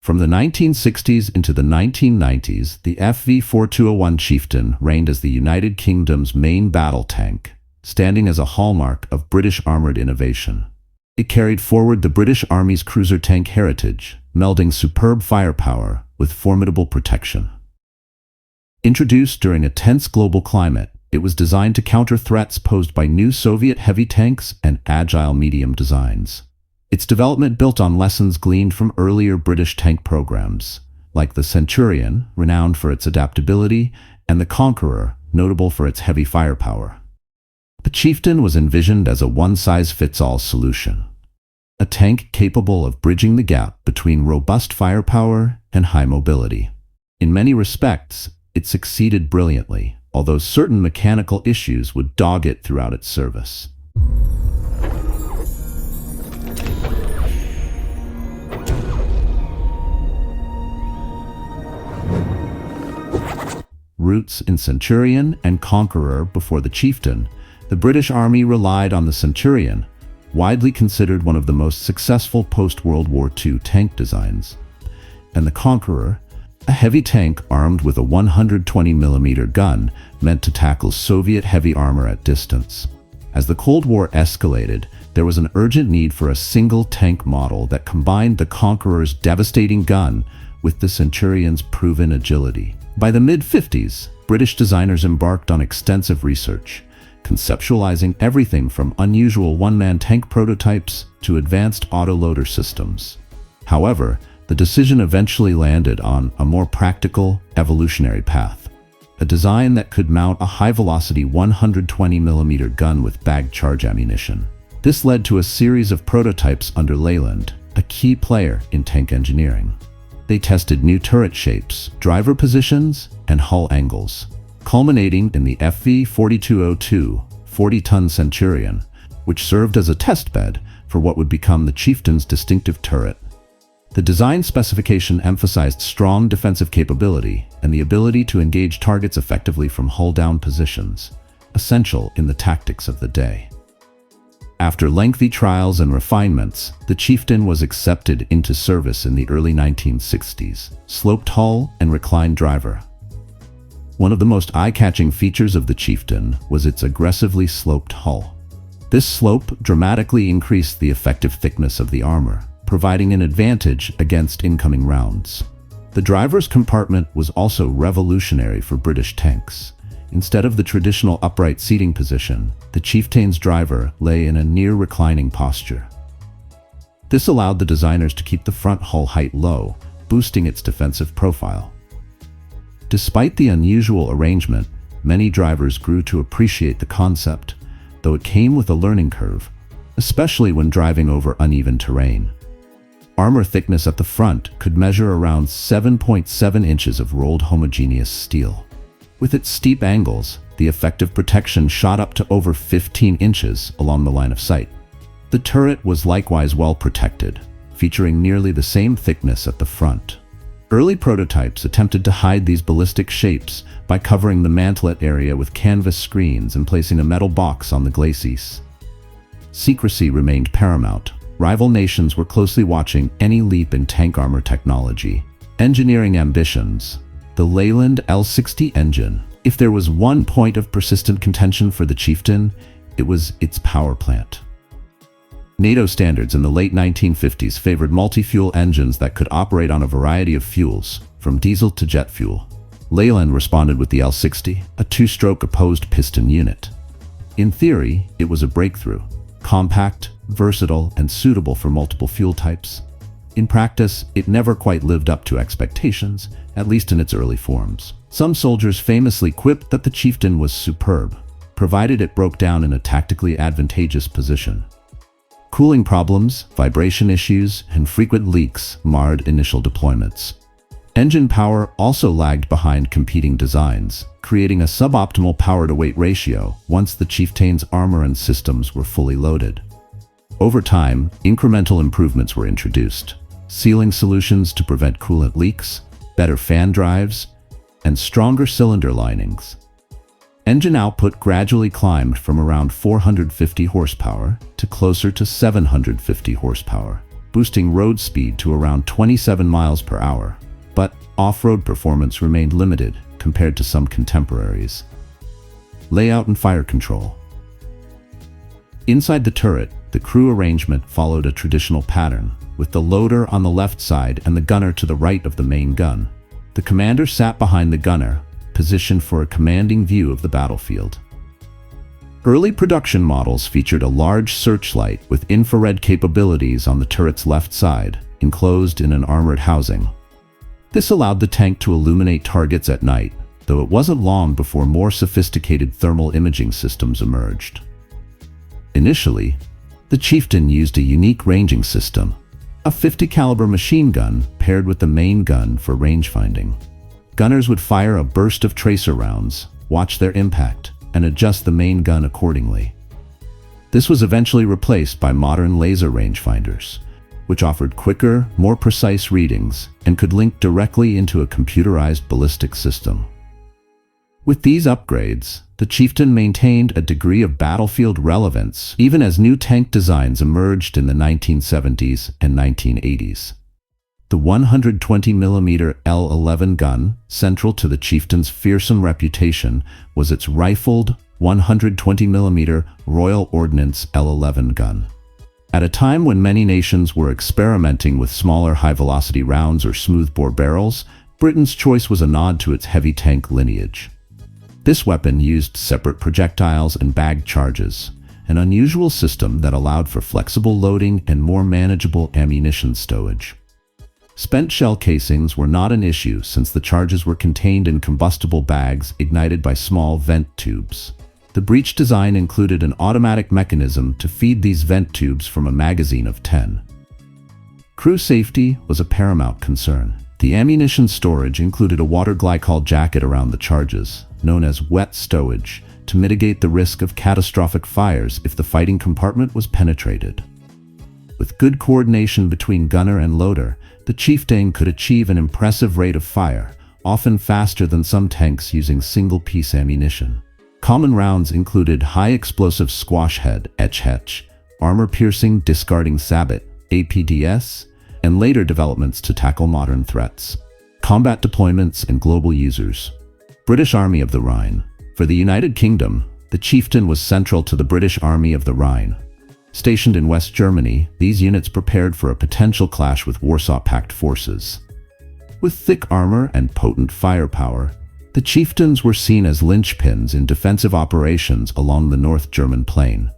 From the 1960s into the 1990s, the FV4201 Chieftain reigned as the United Kingdom's main battle tank, standing as a hallmark of British armored innovation. It carried forward the British Army's cruiser tank heritage, melding superb firepower with formidable protection. Introduced during a tense global climate, it was designed to counter threats posed by new Soviet heavy tanks and agile medium designs. Its development built on lessons gleaned from earlier British tank programs, like the Centurion, renowned for its adaptability, and the Conqueror, notable for its heavy firepower. The Chieftain was envisioned as a one-size-fits-all solution, a tank capable of bridging the gap between robust firepower and high mobility. In many respects, it succeeded brilliantly, although certain mechanical issues would dog it throughout its service. Roots in Centurion and Conqueror before the Chieftain, the British Army relied on the Centurion, widely considered one of the most successful post-World War II tank designs, and the Conqueror, a heavy tank armed with a 120mm gun meant to tackle Soviet heavy armor at distance. As the Cold War escalated, there was an urgent need for a single tank model that combined the Conqueror's devastating gun with the Centurion's proven agility. By the mid-50s, British designers embarked on extensive research, conceptualizing everything from unusual one-man tank prototypes to advanced autoloader systems. However, the decision eventually landed on a more practical, evolutionary path, a design that could mount a high-velocity 120mm gun with bagged charge ammunition. This led to a series of prototypes under Leyland, a key player in tank engineering. They tested new turret shapes, driver positions, and hull angles, culminating in the FV4202 40-ton Centurion, which served as a testbed for what would become the Chieftain's distinctive turret. The design specification emphasized strong defensive capability and the ability to engage targets effectively from hull-down positions, essential in the tactics of the day. After lengthy trials and refinements, the Chieftain was accepted into service in the early 1960s, sloped hull and reclined driver. One of the most eye-catching features of the Chieftain was its aggressively sloped hull. This slope dramatically increased the effective thickness of the armor, providing an advantage against incoming rounds. The driver's compartment was also revolutionary for British tanks. Instead of the traditional upright seating position, the Chieftain's driver lay in a near-reclining posture. This allowed the designers to keep the front hull height low, boosting its defensive profile. Despite the unusual arrangement, many drivers grew to appreciate the concept, though it came with a learning curve, especially when driving over uneven terrain. Armor thickness at the front could measure around 7.7 inches of rolled homogeneous steel. With its steep angles, the effective protection shot up to over 15 inches along the line of sight. The turret was likewise well protected, featuring nearly the same thickness at the front. Early prototypes attempted to hide these ballistic shapes by covering the mantlet area with canvas screens and placing a metal box on the glacis. Secrecy remained paramount. Rival nations were closely watching any leap in tank armor technology. Engineering ambitions. The Leyland L60 engine. If there was one point of persistent contention for the Chieftain, it was its power plant. NATO standards in the late 1950s favored multi-fuel engines that could operate on a variety of fuels, from diesel to jet fuel. Leyland responded with the L60, a two-stroke opposed piston unit. In theory, it was a breakthrough, compact, versatile, and suitable for multiple fuel types. In practice, it never quite lived up to expectations, at least in its early forms. Some soldiers famously quipped that the Chieftain was superb, provided it broke down in a tactically advantageous position. Cooling problems, vibration issues, and frequent leaks marred initial deployments. Engine power also lagged behind competing designs, creating a suboptimal power-to-weight ratio once the Chieftain's armor and systems were fully loaded. Over time, incremental improvements were introduced. Sealing solutions to prevent coolant leaks, better fan drives, and stronger cylinder linings. Engine output gradually climbed from around 450 horsepower to closer to 750 horsepower. boosting road speed to around 27 miles per hour. But off-road performance remained limited compared to some contemporaries. Layout and fire control. Inside the turret, the crew arrangement followed a traditional pattern, with the loader on the left side and the gunner to the right of the main gun. The commander sat behind the gunner, positioned for a commanding view of the battlefield. Early production models featured a large searchlight with infrared capabilities on the turret's left side, enclosed in an armored housing. This allowed the tank to illuminate targets at night, though it wasn't long before more sophisticated thermal imaging systems emerged. Initially, the Chieftain used a unique ranging system, a 50 caliber machine gun paired with the main gun for range finding. Gunners would fire a burst of tracer rounds, watch their impact, and adjust the main gun accordingly. This was eventually replaced by modern laser rangefinders, which offered quicker, more precise readings and could link directly into a computerized ballistic system. With these upgrades, the Chieftain maintained a degree of battlefield relevance even as new tank designs emerged in the 1970s and 1980s. The 120mm L11 gun, central to the Chieftain's fearsome reputation, was its rifled 120mm Royal Ordnance L11 gun. At a time when many nations were experimenting with smaller high-velocity rounds or smoothbore barrels, Britain's choice was a nod to its heavy tank lineage. This weapon used separate projectiles and bagged charges, an unusual system that allowed for flexible loading and more manageable ammunition stowage. Spent shell casings were not an issue since the charges were contained in combustible bags ignited by small vent tubes. The breech design included an automatic mechanism to feed these vent tubes from a magazine of 10. Crew safety was a paramount concern. The ammunition storage included a water glycol jacket around the charges, known as wet stowage, to mitigate the risk of catastrophic fires if the fighting compartment was penetrated. With good coordination between gunner and loader, the Chieftain could achieve an impressive rate of fire, often faster than some tanks using single-piece ammunition. Common rounds included high-explosive squash-head (HH), armor-piercing discarding sabot (APDS), and later developments to tackle modern threats. Combat deployments and global users. British Army of the Rhine. For the United Kingdom, the Chieftain was central to the British Army of the Rhine. Stationed in West Germany, these units prepared for a potential clash with Warsaw Pact forces. With thick armor and potent firepower, the Chieftains were seen as linchpins in defensive operations along the North German plain.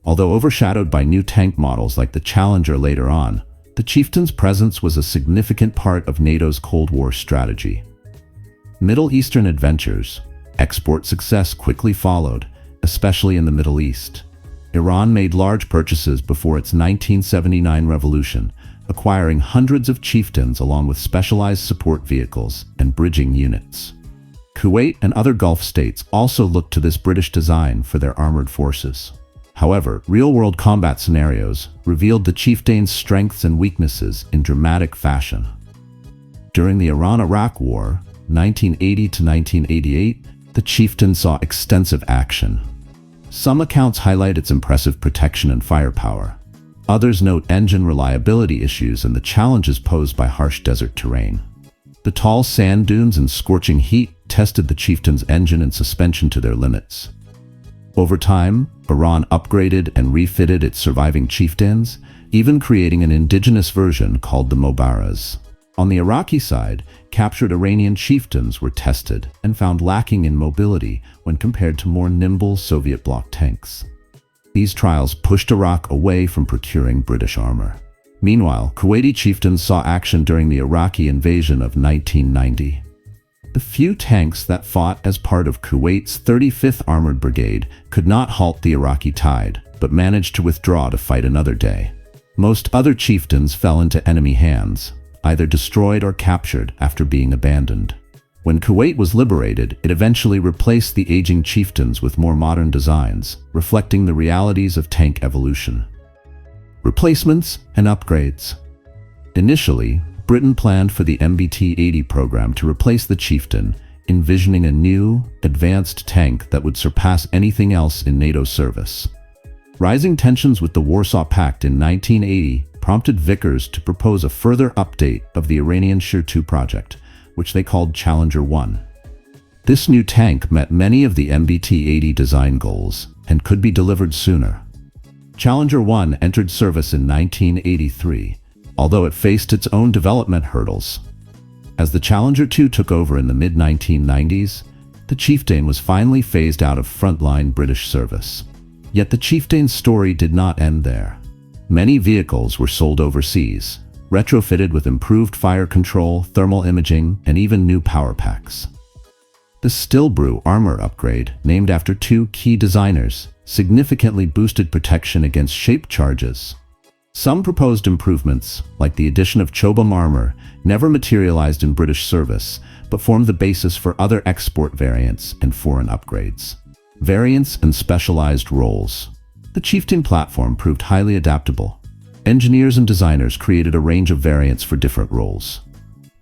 Although overshadowed by new tank models like the Challenger later on, the Chieftain's presence was a significant part of NATO's Cold War strategy. Middle Eastern adventures. Export success quickly followed, especially in the Middle East. Iran made large purchases before its 1979 revolution, acquiring hundreds of Chieftains along with specialized support vehicles and bridging units. Kuwait and other Gulf states also looked to this British design for their armored forces. However, real-world combat scenarios revealed the Chieftain's strengths and weaknesses in dramatic fashion. During the Iran-Iraq War, 1980 to 1988, the Chieftain saw extensive action. Some accounts highlight its impressive protection and firepower. Others note engine reliability issues and the challenges posed by harsh desert terrain. The tall sand dunes and scorching heat tested the Chieftain's engine and suspension to their limits. Over time, Iran upgraded and refitted its surviving Chieftains, even creating an indigenous version called the Mobaraz. On the Iraqi side, captured Iranian Chieftains were tested and found lacking in mobility when compared to more nimble Soviet bloc tanks. These trials pushed Iraq away from procuring British armor. Meanwhile, Kuwaiti Chieftains saw action during the Iraqi invasion of 1990. The few tanks that fought as part of Kuwait's 35th Armored Brigade could not halt the Iraqi tide, but managed to withdraw to fight another day. Most other Chieftains fell into enemy hands, either destroyed or captured after being abandoned. When Kuwait was liberated, it eventually replaced the aging Chieftains with more modern designs, reflecting the realities of tank evolution. Replacements and upgrades. Initially, Britain planned for the MBT-80 program to replace the Chieftain, envisioning a new, advanced tank that would surpass anything else in NATO service. Rising tensions with the Warsaw Pact in 1980 prompted Vickers to propose a further update of the Iranian Shir 2 project, which they called Challenger 1. This new tank met many of the MBT-80 design goals and could be delivered sooner. Challenger 1 entered service in 1983, although it faced its own development hurdles. As the Challenger 2 took over in the mid-1990s, the Chieftain was finally phased out of frontline British service. Yet the Chieftain's story did not end there. Many vehicles were sold overseas, retrofitted with improved fire control, thermal imaging, and even new power packs. The Stillbrew armor upgrade, named after two key designers, significantly boosted protection against shape charges. Some proposed improvements, like the addition of Chobham armor, never materialized in British service, but formed the basis for other export variants and foreign upgrades. Variants and specialized roles. The Chieftain platform proved highly adaptable. Engineers and designers created a range of variants for different roles.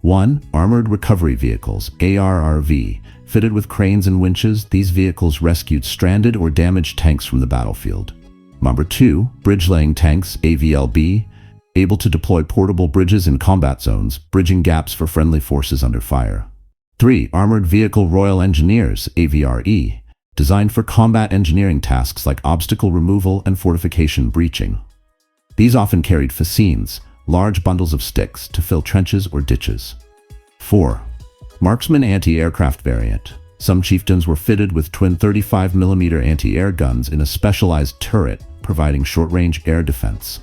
1. Armored Recovery Vehicles, ARRV. Fitted with cranes and winches, these vehicles rescued stranded or damaged tanks from the battlefield. Number 2. Bridge-laying tanks, AVLB. Able to deploy portable bridges in combat zones, bridging gaps for friendly forces under fire. 3. Armored Vehicle Royal Engineers, AVRE. Designed for combat engineering tasks like obstacle removal and fortification breaching. These often carried fascines, large bundles of sticks to fill trenches or ditches. 4. Marksman Anti-Aircraft Variant. Some Chieftains were fitted with twin 35mm anti-air guns in a specialized turret, providing short-range air defense.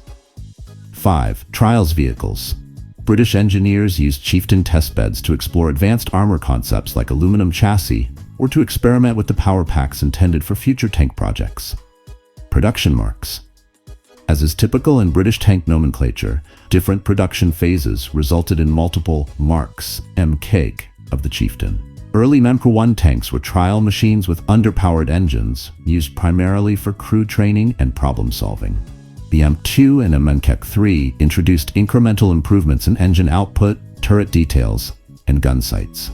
5. Trials Vehicles. British engineers used Chieftain testbeds to explore advanced armor concepts like aluminum chassis, or to experiment with the power packs intended for future tank projects. Production marks. As is typical in British tank nomenclature, different production phases resulted in multiple marks, MK, of the Chieftain. Early MK1 tanks were trial machines with underpowered engines, used primarily for crew training and problem solving. The M2 and MK3 introduced incremental improvements in engine output, turret details, and gun sights.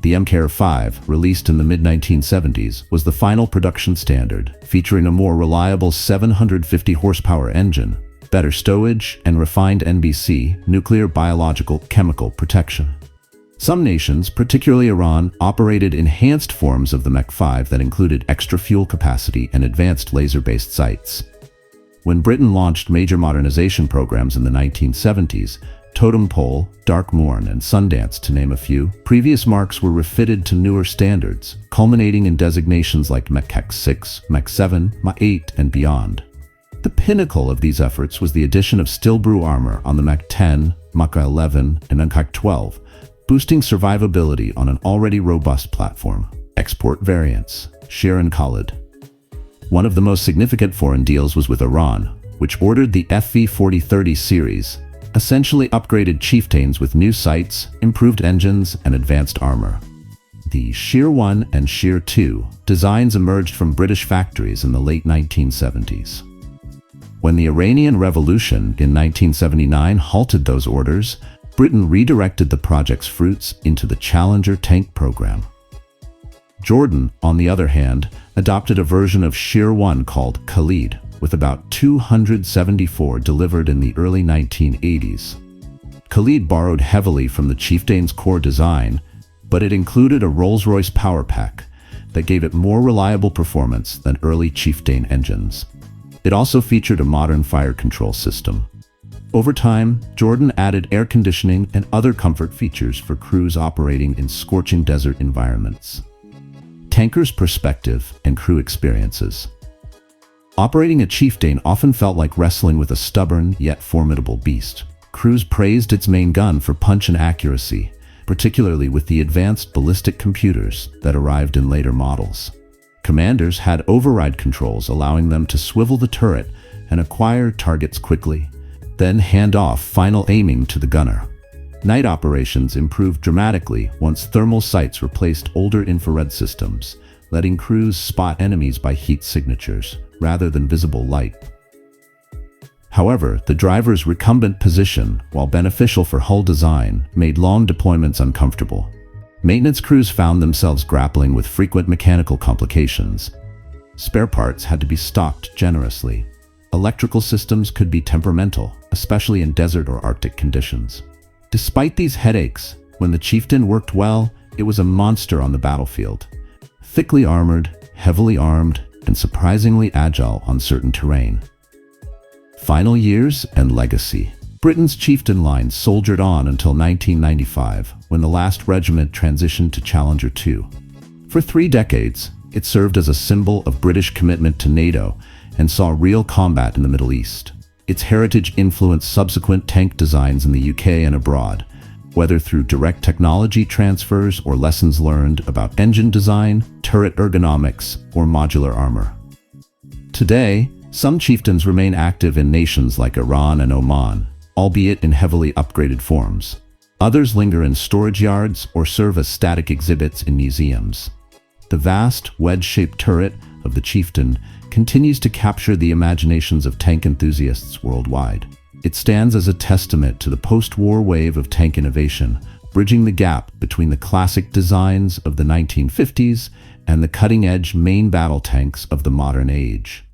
The MK5, released in the mid-1970s, was the final production standard, featuring a more reliable 750 horsepower engine, better stowage, and refined NBC, nuclear, biological, chemical protection. Some nations, particularly Iran, operated enhanced forms of the MK5 that included extra fuel capacity and advanced laser-based sights. When Britain launched major modernization programs in the 1970s, Totem Pole, Dark Morn, and Sundance, to name a few, previous marks were refitted to newer standards, culminating in designations like Mk 6, Mk 7, Mk 8, and beyond. The pinnacle of these efforts was the addition of Stillbrew armor on the Mk 10, Mk 11, and Mk 12, boosting survivability on an already robust platform. Export variants, Shir and Khalid. One of the most significant foreign deals was with Iran, which ordered the FV4030 series, essentially upgraded Chieftains with new sights, improved engines, and advanced armor. The Shir 1 and Shir 2 designs emerged from British factories in the late 1970s. When the Iranian Revolution in 1979 halted those orders, Britain redirected the project's fruits into the Challenger tank program. Jordan, on the other hand, adopted a version of Shir 1 called Khalid, with about 274 delivered in the early 1980s. Khalid borrowed heavily from the Chieftain's core design, but it included a Rolls-Royce power pack that gave it more reliable performance than early Chieftain engines. It also featured a modern fire control system. Over time, Jordan added air conditioning and other comfort features for crews operating in scorching desert environments. Tanker's perspective and crew experiences. Operating a Chieftain often felt like wrestling with a stubborn yet formidable beast. Crews praised its main gun for punch and accuracy, particularly with the advanced ballistic computers that arrived in later models. Commanders had override controls allowing them to swivel the turret and acquire targets quickly, then hand off final aiming to the gunner. Night operations improved dramatically once thermal sights replaced older infrared systems, letting crews spot enemies by heat signatures rather than visible light. However, the driver's recumbent position, while beneficial for hull design, made long deployments uncomfortable. Maintenance crews found themselves grappling with frequent mechanical complications. Spare parts had to be stocked generously. electrical systems could be temperamental, especially in desert or Arctic conditions. Despite these headaches, when the Chieftain worked well, it was a monster on the battlefield. Thickly armored, heavily armed, and surprisingly agile on certain terrain. Final years and legacy. Britain's Chieftain line soldiered on until 1995, when the last regiment transitioned to Challenger 2. For 3 decades, it served as a symbol of British commitment to NATO and saw real combat in the Middle East. Its heritage influenced subsequent tank designs in the UK and abroad, whether through direct technology transfers or lessons learned about engine design, turret ergonomics, or modular armor. Today, some Chieftains remain active in nations like Iran and Oman, albeit in heavily upgraded forms. Others linger in storage yards or serve as static exhibits in museums. The vast, wedge-shaped turret of the Chieftain continues to capture the imaginations of tank enthusiasts worldwide. It stands as a testament to the post-war wave of tank innovation, bridging the gap between the classic designs of the 1950s and the cutting-edge main battle tanks of the modern age.